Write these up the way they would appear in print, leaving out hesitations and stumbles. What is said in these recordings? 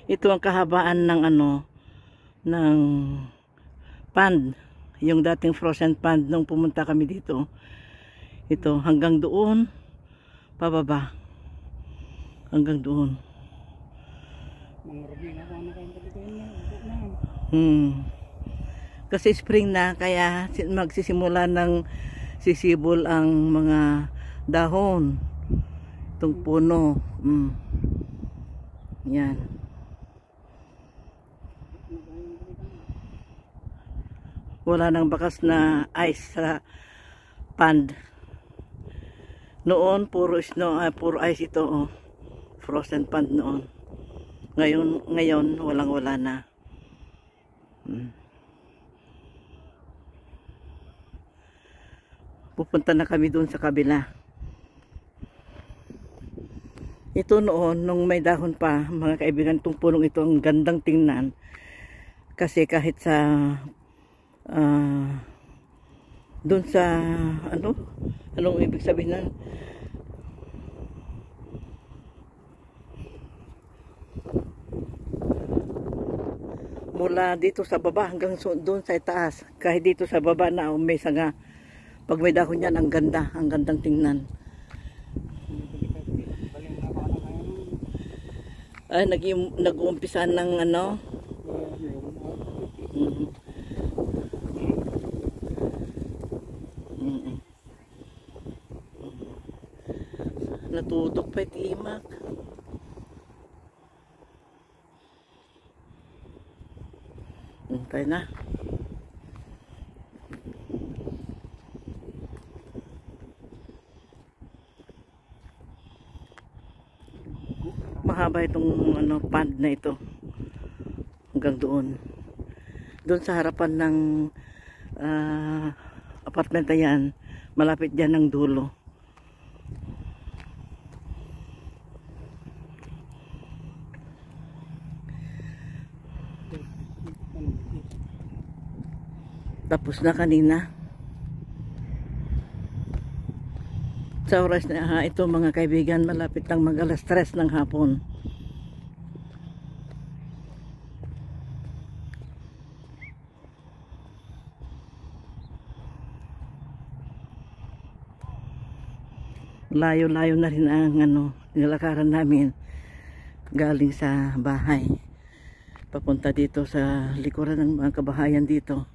Ito ang kahabaan ng ng pond. Yung dating frozen pond nung pumunta kami dito. Ito hanggang doon pababa. Hanggang doon. Kasi spring na, kaya magsisimula ng sisibol ang mga dahon. Itong puno. Yan. Wala nang bakas na ice sa pond. Noon puro snow, puro ice ito, oh. Frozen pond noon. Ngayon walang-wala na. Pupunta na kami doon sa kabila. Ito noon, nung may dahon pa, mga kaibigan, itong punong ito, ang gandang tingnan. Kasi kahit sa doon sa anong ibig sabihin na mula dito sa baba hanggang doon sa taas, kahit dito sa baba na may sanga, pag may dahon yan, ang gandang tingnan. Ay, nag-uumpisa ng natutok pa itimak. Tayo na. Mahaba itong pond na ito. Hanggang doon. Doon sa harapan ng apartment na yan, malapit dyan ng dulo. Tapos na kanina. Sa oras na ito mga kaibigan, malapit lang mag alas 3 ng hapon. Layo-layo na rin ang nilakaran namin galing sa bahay. Papunta dito sa likuran ng mga kabahayan dito.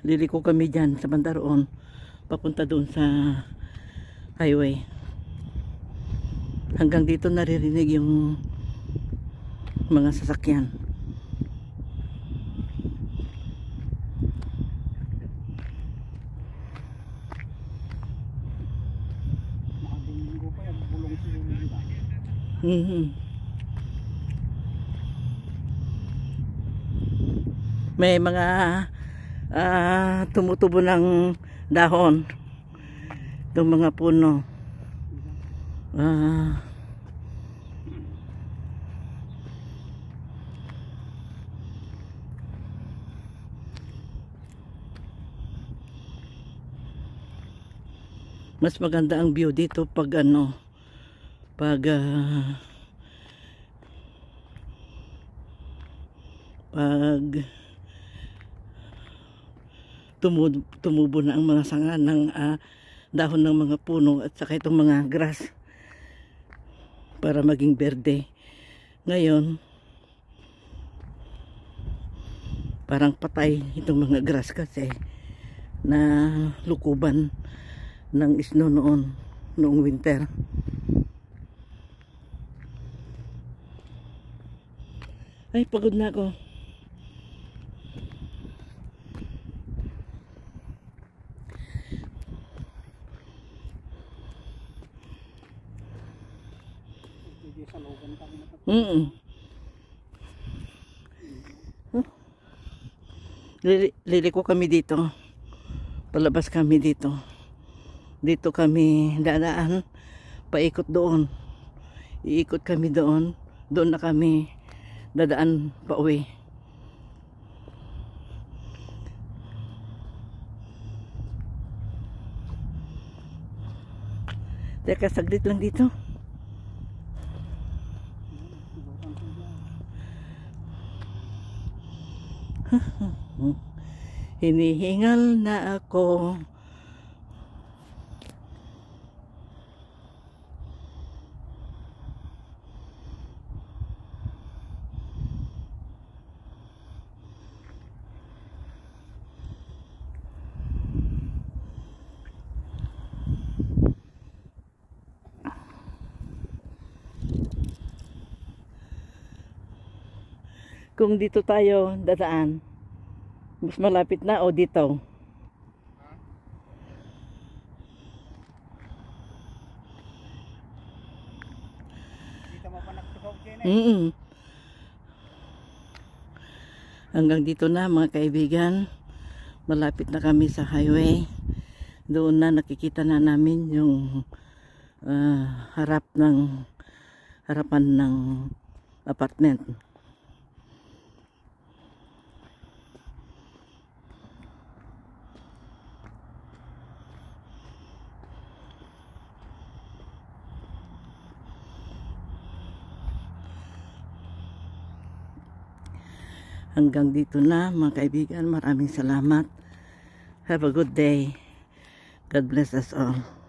Liliko kami dyan sa bandaroon papunta doon sa highway. Hanggang dito naririnig yung mga sasakyan. May mga tumutubo ng dahon itong mga puno. Mas maganda ang view dito pag tumubo na ang mga sanga ng dahon ng mga puno at saka itong mga grass para maging berde. Ngayon parang patay itong mga grass kasi na lukuban ng snow noong winter. Ay, pagod na ako. Liliko kami dito. Palabas kami dito. Dito kami dadaan. Paikot doon. Iikot kami doon. Doon na kami dadaan pa uwi. Teka, saglit lang dito. Hinihingal na ako. Kung dito tayo dadaan, mas malapit na o dito? Dito mo pa nagtukaw dyan Hanggang dito na mga kaibigan. Malapit na kami sa highway. Doon na nakikita na namin yung harapan ng apartment. Hanggang dito na mga kaibigan. Maraming salamat. Have a good day. God bless us all.